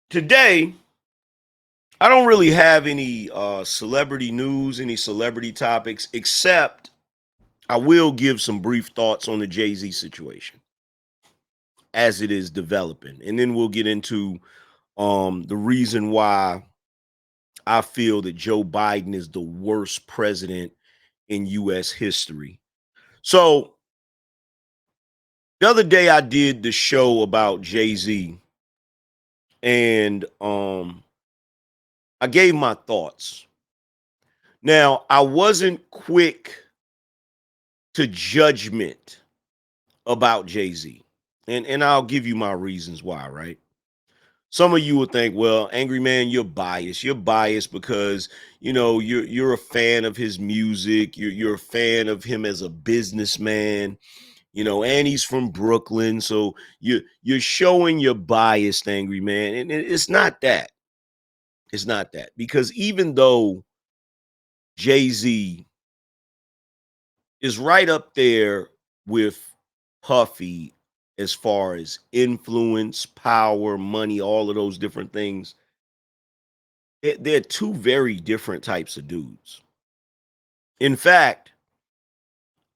Today, I don't really have any celebrity news, any celebrity topics, except I will give some brief thoughts on the Jay-Z situation as it is developing. And then we'll get into the reason why I feel that Joe Biden is the worst president in US history. So the other day I did the show about Jay-Z and I gave my thoughts. Now, I wasn't quick to judgment about Jay-Z. And I'll give you my reasons why, right? Some of you would think, well, Angryman, you're biased. You're biased because, you're a fan of his music, you're a fan of him as a businessman, and he's from Brooklyn. So you're showing your biased, Angryman. And it's not that. It's not that. Because even though Jay-Z is right up there with Puffy as far as influence, power, money, all of those different things. They're two very different types of dudes. In fact,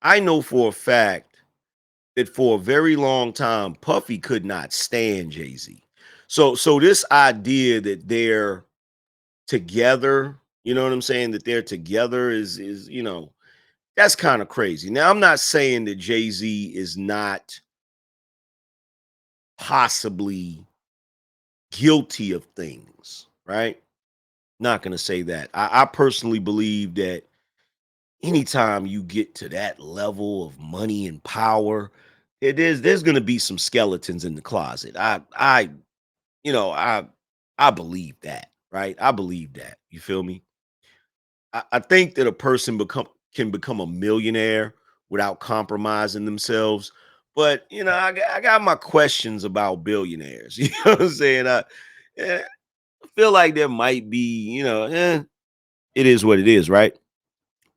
I know for a fact that for a very long time, Puffy could not stand Jay-Z. So this idea that they're together, you know what I'm saying, that they're together is that's kind of crazy. Now, I'm not saying that Jay-Z is not possibly guilty of things, right? Not going to say that. I personally believe that anytime you get to that level of money and power, there's going to be some skeletons in the closet. You know, I I believe that, right? I believe that. You feel me? I think that a person can become a millionaire without compromising themselves. But I got my questions about billionaires. You know what I'm saying? Eh, I feel like there might be, it is what it is, right?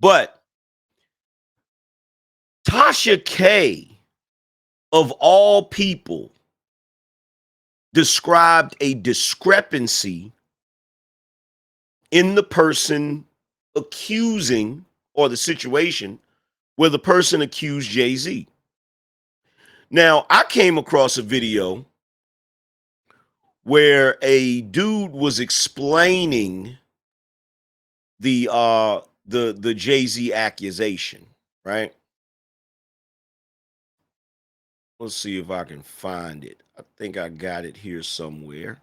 But Tasha K, of all people, described a discrepancy in the person accusing or the situation where the person accused Jay-Z. Now, I came across a video where a dude was explaining the Jay-Z accusation, right? Let's see if I can find it. I think I got it here somewhere.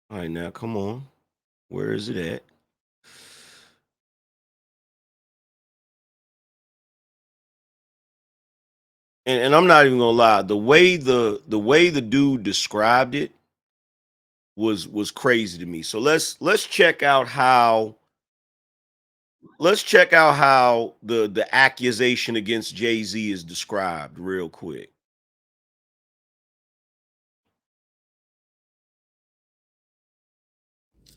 All right, now come on. Where is it at? And I'm not even gonna lie. The way the dude described it was crazy to me. So let's check out how the accusation against Jay-Z is described real quick.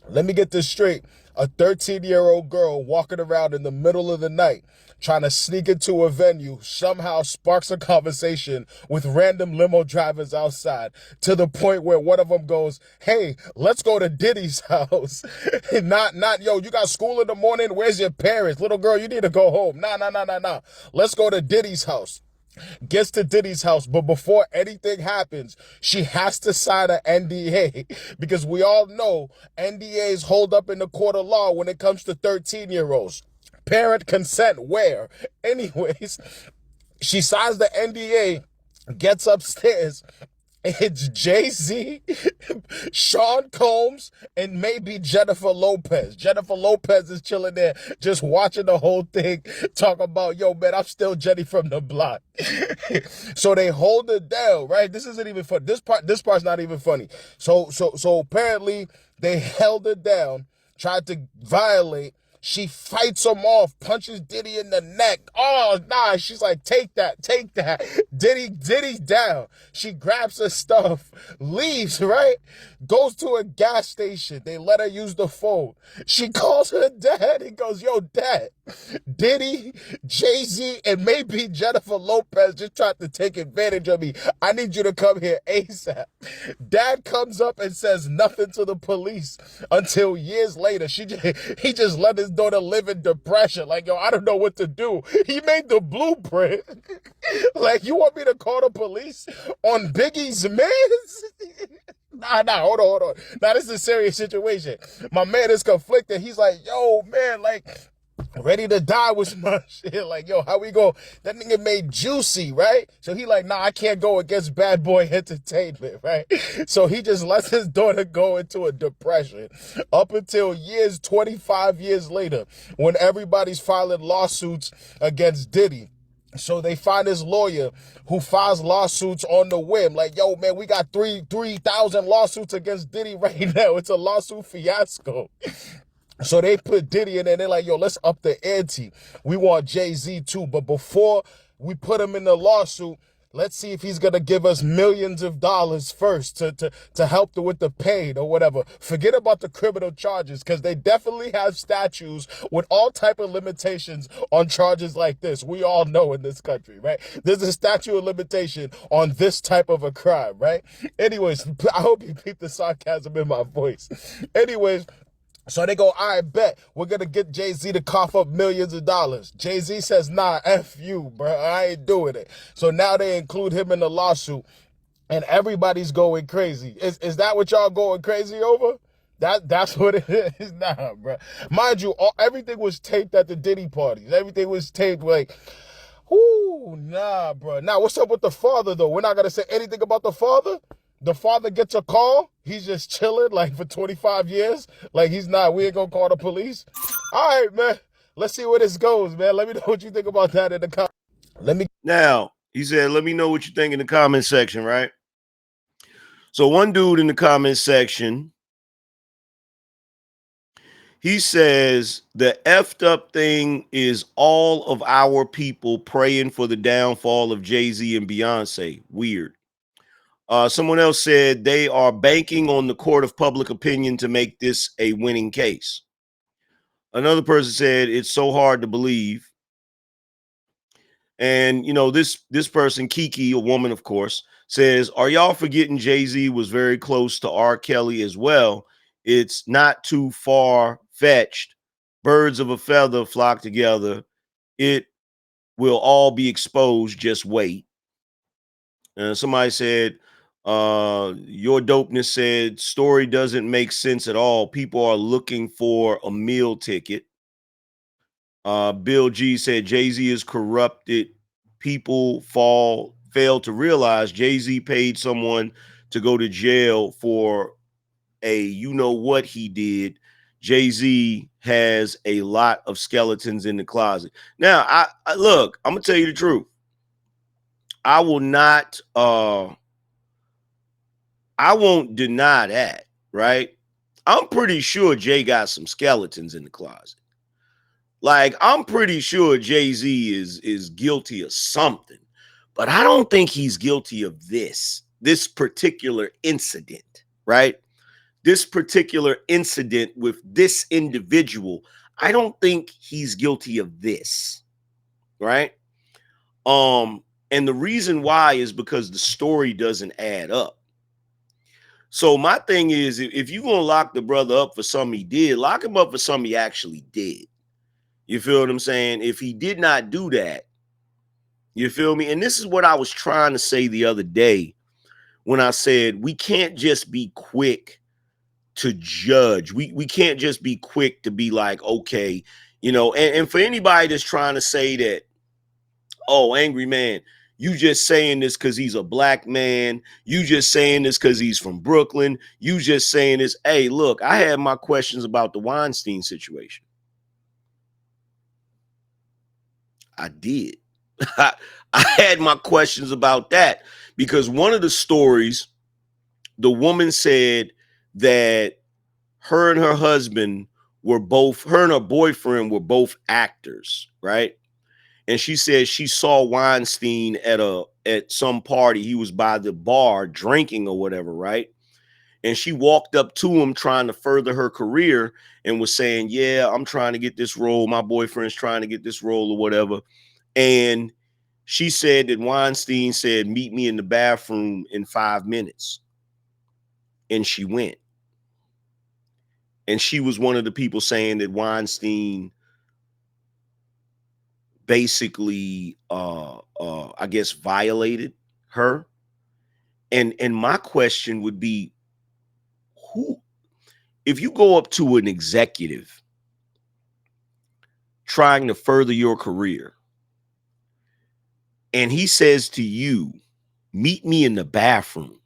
Let me get this straight. A 13-year-old girl walking around in the middle of the night trying to sneak into a venue somehow sparks a conversation with random limo drivers outside to the point where one of them goes, "Hey, let's go to Diddy's house." Not, yo, you got school in the morning. Where's your parents? Little girl, you need to go home. Nah, nah, nah, nah, nah. Let's go to Diddy's house. Gets to Diddy's house, but before anything happens, she has to sign an NDA because we all know NDAs hold up in the court of law when it comes to 13-year-olds. Parent consent, where? Anyways, she signs the NDA, gets upstairs. It's Jay-Z, Sean Combs, and maybe Jennifer Lopez. Jennifer Lopez is chilling there, just watching the whole thing, talking about, yo, man, I'm still Jenny from the block. So they hold it down, right? This isn't even fun. This part's not even funny. So apparently they held it down, tried to violate, She fights him off, punches Diddy in the neck. Oh, nah. She's like, take that, take that. Diddy's down. She grabs her stuff, leaves, right? Goes to a gas station. They let her use the phone. She calls her dad and goes, yo, dad, Diddy, Jay-Z, and maybe Jennifer Lopez just tried to take advantage of me. I need you to come here ASAP. Dad comes up and says nothing to the police until years later. He just let his daughter live in depression. Like, yo, I don't know what to do. He made the blueprint. Like, you want me to call the police on Biggie's mans? Nah, hold on. Now, this is a serious situation. My man is conflicted. He's like, yo, man, like, Ready to Die was my shit. Like, yo, how we go? That nigga made Juicy, right? So he like, nah, I can't go against Bad Boy Entertainment, right? So he just lets his daughter go into a depression up until 25 years later, when everybody's filing lawsuits against Diddy. So they find this lawyer who files lawsuits on the whim. Like, yo, man, we got 3,000 lawsuits against Diddy right now. It's a lawsuit fiasco. So they put Diddy in there. They're like, yo, let's up the ante. We want Jay-Z too. But before we put him in the lawsuit, let's see if he's going to give us millions of dollars first to help with the pain or whatever. Forget about the criminal charges, because they definitely have statutes with all type of limitations on charges like this. We all know in this country, right? There's a statute of limitation on this type of a crime, right? Anyways, I hope you keep the sarcasm in my voice. Anyways, so they go, all right, bet. We're going to get Jay-Z to cough up millions of dollars. Jay-Z says, nah, F you, bro. I ain't doing it. So now they include him in the lawsuit, and everybody's going crazy. Is that what y'all going crazy over? That's what it is. Nah, bro. Mind you, everything was taped at the Diddy parties. Everything was taped like, whoo, nah, bro. Now, what's up with the father, though? We're not going to say anything about the father? The father gets a call. He's just chilling like for 25 years. Like we ain't gonna call the police. All right, man. Let's see where this goes, man. Let me know what you think about that in the comments. Now, he said, let me know what you think in the comment section, right? So one dude in the comment section, he says the effed up thing is all of our people praying for the downfall of Jay-Z and Beyonce. Weird. Someone else said they are banking on the court of public opinion to make this a winning case. Another person said it's so hard to believe. And, you know, this person, Kiki, a woman, of course, says, are y'all forgetting Jay-Z was very close to R. Kelly as well? It's not too far-fetched. Birds of a feather flock together. It will all be exposed. Just wait. Somebody said, your dopeness said story doesn't make sense at all. People are looking for a meal ticket. Bill G said Jay-Z is corrupted. People fail to realize Jay-Z paid someone to go to jail for a you know what he did. Jay-Z has a lot of skeletons in the closet. Now, I look, I'm gonna tell you the truth. I will not I won't deny that, right? I'm pretty sure Jay got some skeletons in the closet. Like, I'm pretty sure Jay-Z is guilty of something, but I don't think he's guilty of this particular incident, right? This particular incident with this individual, I don't think he's guilty of this, right? And the reason why is because the story doesn't add up. So my thing is, if you're gonna lock the brother up for something he did, lock him up for something he actually did. You feel what I'm saying? If he did not do that, you feel me? And this is what I was trying to say the other day when I said we can't just be quick to judge. We can't just be quick to be like, okay, you know, and for anybody that's trying to say that, oh, Angryman, you just saying this because he's a black man. You just saying this because he's from Brooklyn. You just saying this. Hey, look, I had my questions about the Weinstein situation. I did. I had my questions about that because one of the stories, the woman said that her and her husband were both, her and her boyfriend were both actors, right? And she said she saw Weinstein at some party. He was by the bar drinking or whatever, right? And she walked up to him trying to further her career and was saying, yeah, I'm trying to get this role. My boyfriend's trying to get this role or whatever. And she said that Weinstein said, meet me in the bathroom in 5 minutes. And she went. And she was one of the people saying that Weinstein basically, I guess, violated her. And my question would be, who, if you go up to an executive trying to further your career, and he says to you, meet me in the bathroom.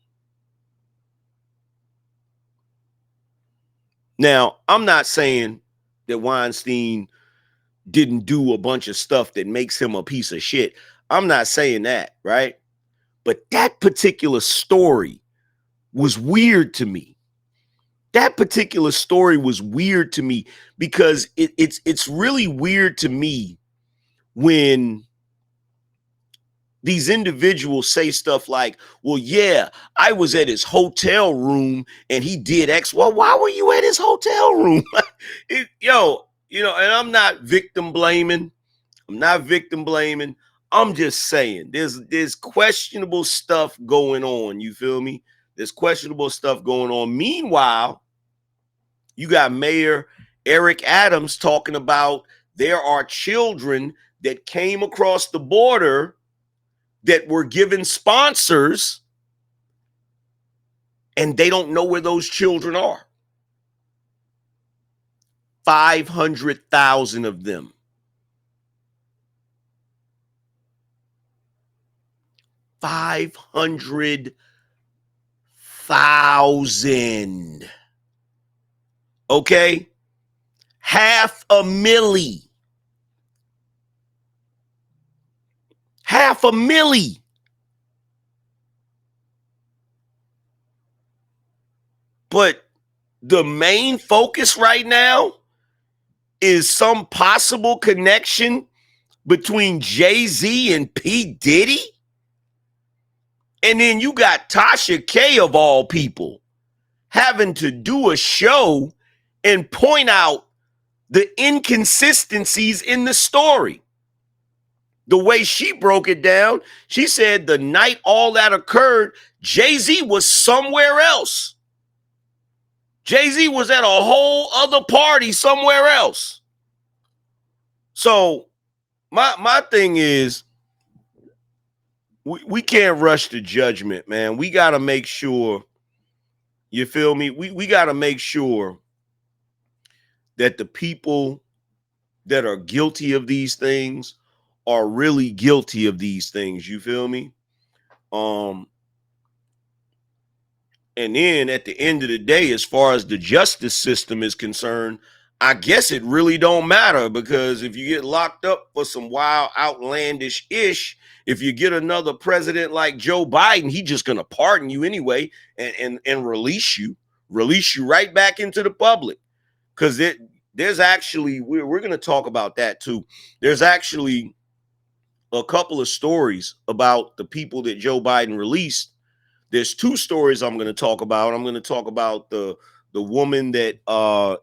Now, I'm not saying that Weinstein didn't do a bunch of stuff that makes him a piece of shit. I'm not saying that, right? But that particular story was weird to me. That particular story was weird to me because it's really weird to me when these individuals say stuff like, well, yeah, I was at his hotel room and he did X. Well, why were you at his hotel room? And I'm not victim blaming. I'm not victim blaming. I'm just saying there's questionable stuff going on. You feel me? There's questionable stuff going on. Meanwhile, you got Mayor Eric Adams talking about there are children that came across the border that were given sponsors and they don't know where those children are. 500,000 of them. 500,000. Okay? 500,000. 500,000. But the main focus right now is some possible connection between Jay-Z and P. Diddy. And then you got Tasha K, of all people, having to do a show and point out the inconsistencies in the story. The way she broke it down, she said the night all that occurred, Jay-Z was somewhere else. Jay-Z was at a whole other party somewhere else. So my thing is, we can't rush to judgment, man. We got to make sure, you feel me? We got to make sure that the people that are guilty of these things are really guilty of these things. You feel me? And then at the end of the day, as far as the justice system is concerned, I guess it really don't matter, because if you get locked up for some wild, outlandish ish, if you get another president like Joe Biden, he's just gonna pardon you anyway and release you right back into the public. Because there's actually, we're gonna talk about that too. There's actually a couple of stories about the people that Joe Biden released. There's two stories I'm going to talk about. I'm going to talk about the woman that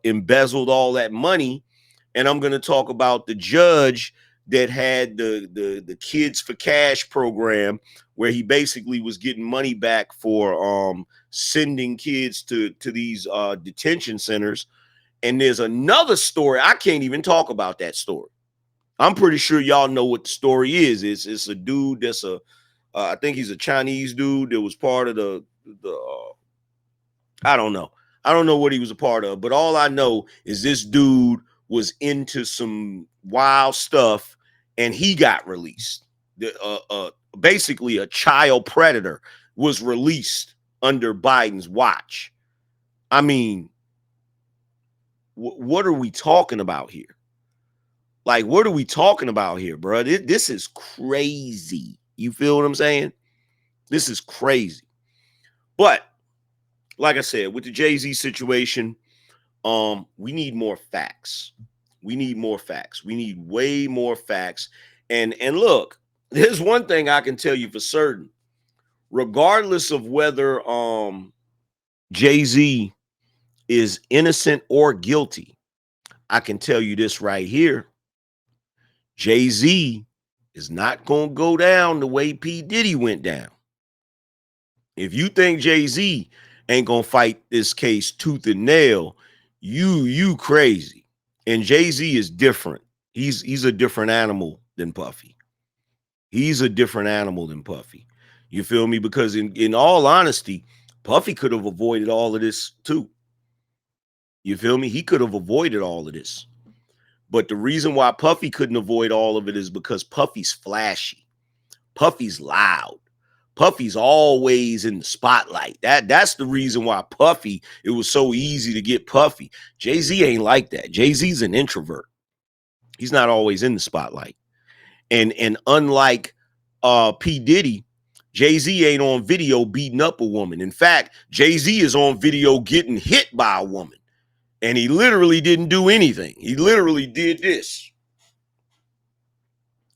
embezzled all that money, and I'm going to talk about the judge that had the Kids for Cash program, where he basically was getting money back for sending kids to these detention centers. And there's another story. I can't even talk about that story. I'm pretty sure y'all know what the story is. It's a dude that's I think he's a Chinese dude that was part of the I don't know. I don't know what he was a part of, but all I know is this dude was into some wild stuff and he got released. Basically, a child predator was released under Biden's watch. I mean, what are we talking about here? Like, what are we talking about here, bro? This is crazy. You feel what I'm saying? This is crazy. But like I said, with the Jay-Z situation, We need more facts. We need more facts. We need way more facts. And look, there's one thing I can tell you for certain. Regardless of whether Jay-Z is innocent or guilty, I can tell you this right here. Jay-Z is not going to go down the way P. Diddy went down. If you think Jay-Z ain't going to fight this case tooth and nail, you crazy. And Jay-Z is different. He's a different animal than Puffy. He's a different animal than Puffy. You feel me? Because in all honesty, Puffy could have avoided all of this too. You feel me? He could have avoided all of this. But the reason why Puffy couldn't avoid all of it is because Puffy's flashy. Puffy's loud. Puffy's always in the spotlight. That's the reason why Puffy, it was so easy to get Puffy. Jay-Z ain't like that. Jay-Z's an introvert. He's not always in the spotlight. And unlike P. Diddy, Jay-Z ain't on video beating up a woman. In fact, Jay-Z is on video getting hit by a woman. And he literally didn't do anything. He literally did this.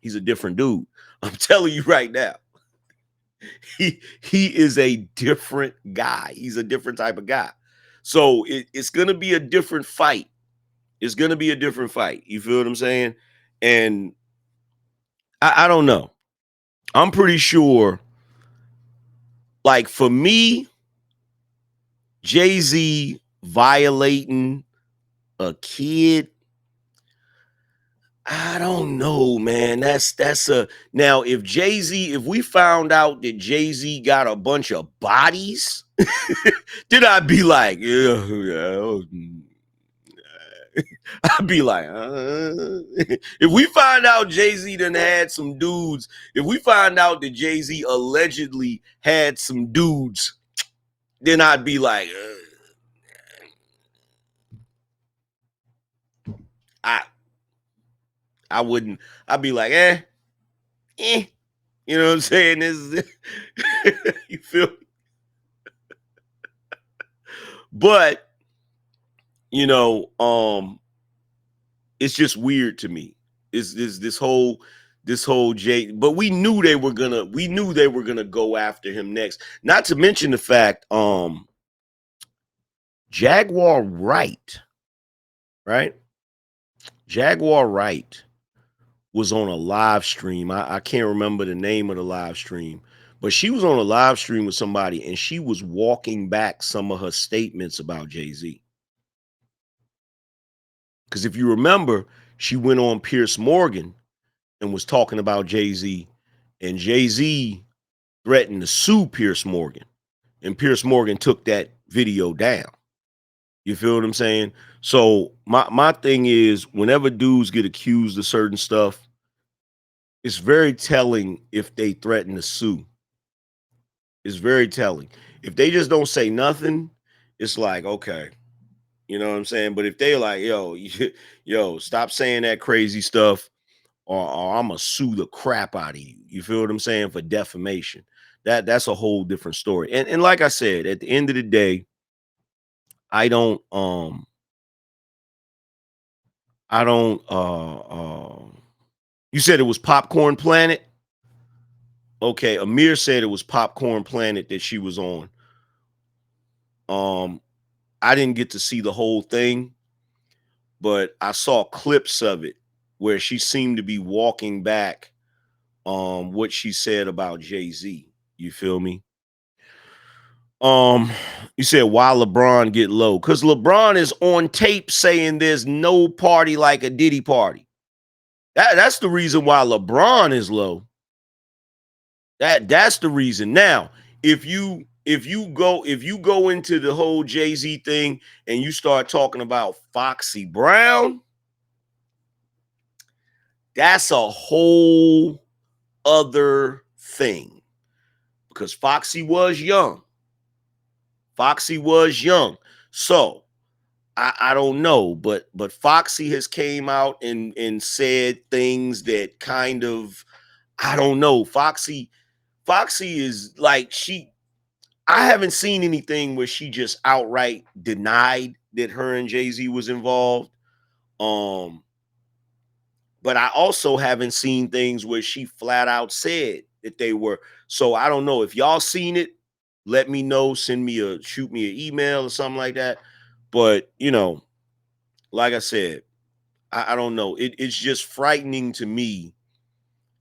He's a different dude. I'm telling you right now. He is a different guy. He's a different type of guy. So it's going to be a different fight. It's going to be a different fight. You feel what I'm saying? And I don't know. I'm pretty sure, like for me, Jay-Z violating a kid, I don't know, man. That's a now if Jay-Z, if we found out that Jay-Z got a bunch of bodies, then I'd be like, I'd be like, if we find out Jay-Z done had some dudes, if we find out that Jay-Z allegedly had some dudes, then I'd be like, I wouldn't. I'd be like, you know what I'm saying? This is you feel me? But you know, it's just weird to me. Is this whole Jay? But we knew they were gonna go after him next. Not to mention the fact, Jaguar Wright, right? Jaguar Wright was on a live stream. I can't remember the name of the live stream, but she was on a live stream with somebody and she was walking back some of her statements about Jay-Z. Because if you remember, she went on Piers Morgan and was talking about Jay-Z, and Jay-Z threatened to sue Piers Morgan, and Piers Morgan took that video down. You feel what I'm saying? So my thing is, whenever dudes get accused of certain stuff, it's very telling if they threaten to sue. It's very telling. If they just don't say nothing, it's like, okay, you know what I'm saying? But if they like, yo, stop saying that crazy stuff, or I'm gonna sue the crap out of you. You feel what I'm saying? For defamation. That's a whole different story. And like I said, at the end of the day, I don't you said it was Popcorn Planet? Okay, Amir said it was Popcorn Planet that she was on. I didn't get to see the whole thing, but I saw clips of it where she seemed to be walking back what she said about Jay-Z. You feel me? You said why LeBron get low? Because LeBron is on tape saying there's no party like a Diddy party. That's the reason why LeBron is low. That's the reason. Now, if you go into the whole Jay-Z thing and you start talking about Foxy Brown, that's a whole other thing. Because Foxy was young. So I don't know, but Foxy has came out and said things that kind of, I don't know. Foxy is like, I haven't seen anything where she just outright denied that her and Jay-Z was involved. Um, but I also haven't seen things where she flat out said that they were. So I don't know if y'all seen it. Let me know. Shoot me an email or something like that. But like I said, I don't know. It's just frightening to me.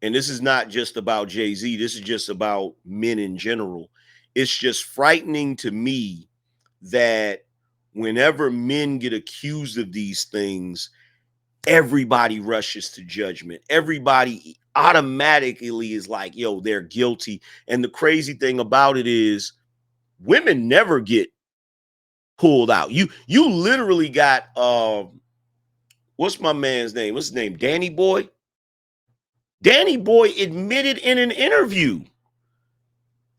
And this is not just about Jay-Z. This is just about men in general. It's just frightening to me that whenever men get accused of these things, everybody rushes to judgment. Everybody automatically is like, yo, they're guilty. And the crazy thing about it is women never get pulled out. You literally got what's my man's name? What's his name? Danny Boy. Danny Boy admitted in an interview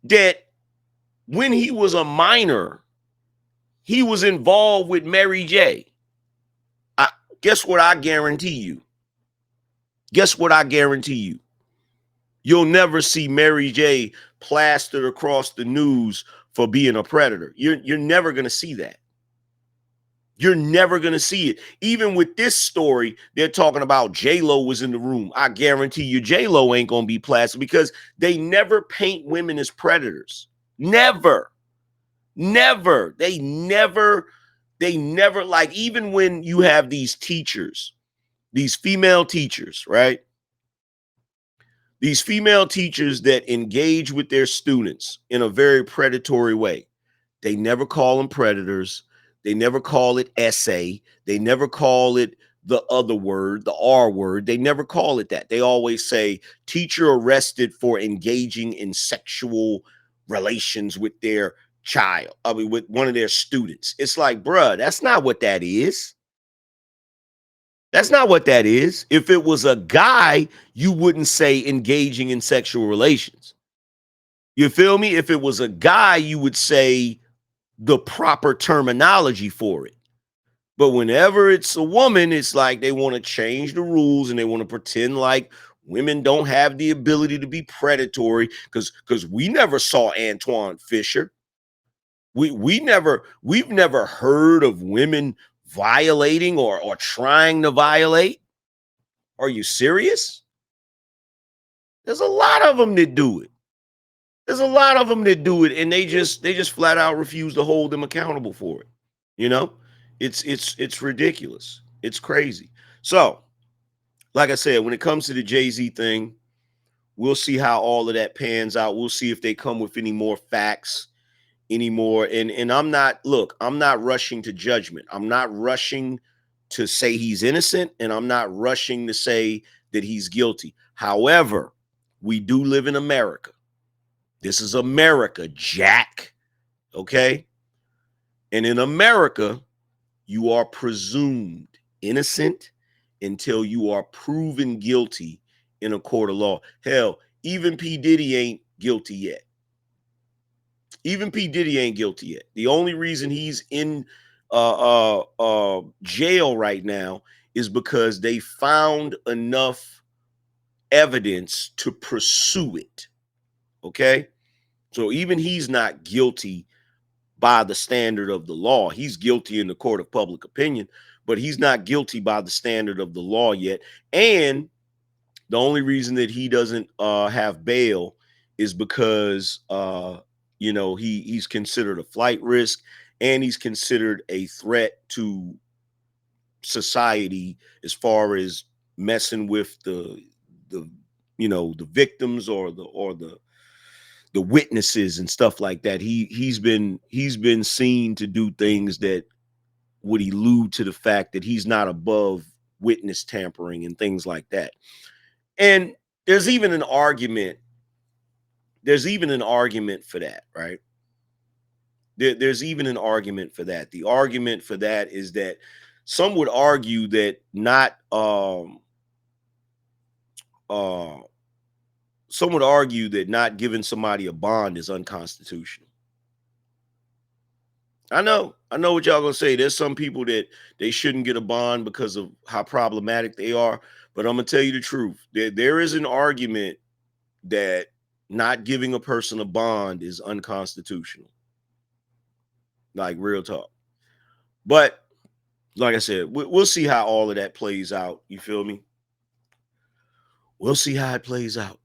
that when he was a minor, he was involved with Mary J. Guess what I guarantee you? Guess what I guarantee you? You'll never see Mary J plastered across the news for being a predator. You're never going to see that. You're never going to see it. Even with this story, they're talking about J-Lo was in the room. I guarantee you J-Lo ain't going to be plastered because they never paint women as predators. Never. Never. They never, like, even when you have these teachers, these female teachers, right? These female teachers that engage with their students in a very predatory way. They never call them predators. They never call it essay. They never call it the other word, the R word. They never call it that. They always say teacher arrested for engaging in sexual relations with their child. I mean, with one of their students. It's like, bruh, that's not what that is. That's not what that is. If it was a guy, you wouldn't say engaging in sexual relations. You feel me? If it was a guy, you would say the proper terminology for it. But whenever it's a woman, it's like they want to change the rules and they want to pretend like women don't have the ability to be predatory because we never saw Antoine Fisher. We've never heard of women violating or trying to violate. Are you serious? There's a lot of them that do it. There's a lot of them that do it, and they just flat out refuse to hold them accountable for it. You know, it's ridiculous. It's crazy. So, like I said, when it comes to the Jay-Z thing, we'll see how all of that pans out. We'll see if they come with any more facts anymore. And I'm not rushing to judgment. I'm not rushing to say he's innocent, and I'm not rushing to say that he's guilty. However, we do live in America. This is America, Jack. Okay? And in America, you are presumed innocent until you are proven guilty in a court of law. Hell, even P. Diddy ain't guilty yet. Even P. Diddy ain't guilty yet. The only reason he's in jail right now is because they found enough evidence to pursue it. Okay? So even he's not guilty by the standard of the law. He's guilty in the court of public opinion, but he's not guilty by the standard of the law yet. And the only reason that he doesn't have bail is because he's considered a flight risk and he's considered a threat to society as far as messing with the victims or the witnesses and stuff like that. He's been seen to do things that would allude to the fact that he's not above witness tampering and things like that. And there's even an argument for that, right? There's even an argument for that. The argument for that is that some would argue that not giving somebody a bond is unconstitutional. I know what y'all gonna say. There's some people that they shouldn't get a bond because of how problematic they are. But I'm gonna tell you the truth. There is an argument that not giving a person a bond is unconstitutional. like real talk. But like I said, we'll see how all of that plays out. You feel me? We'll see how it plays out.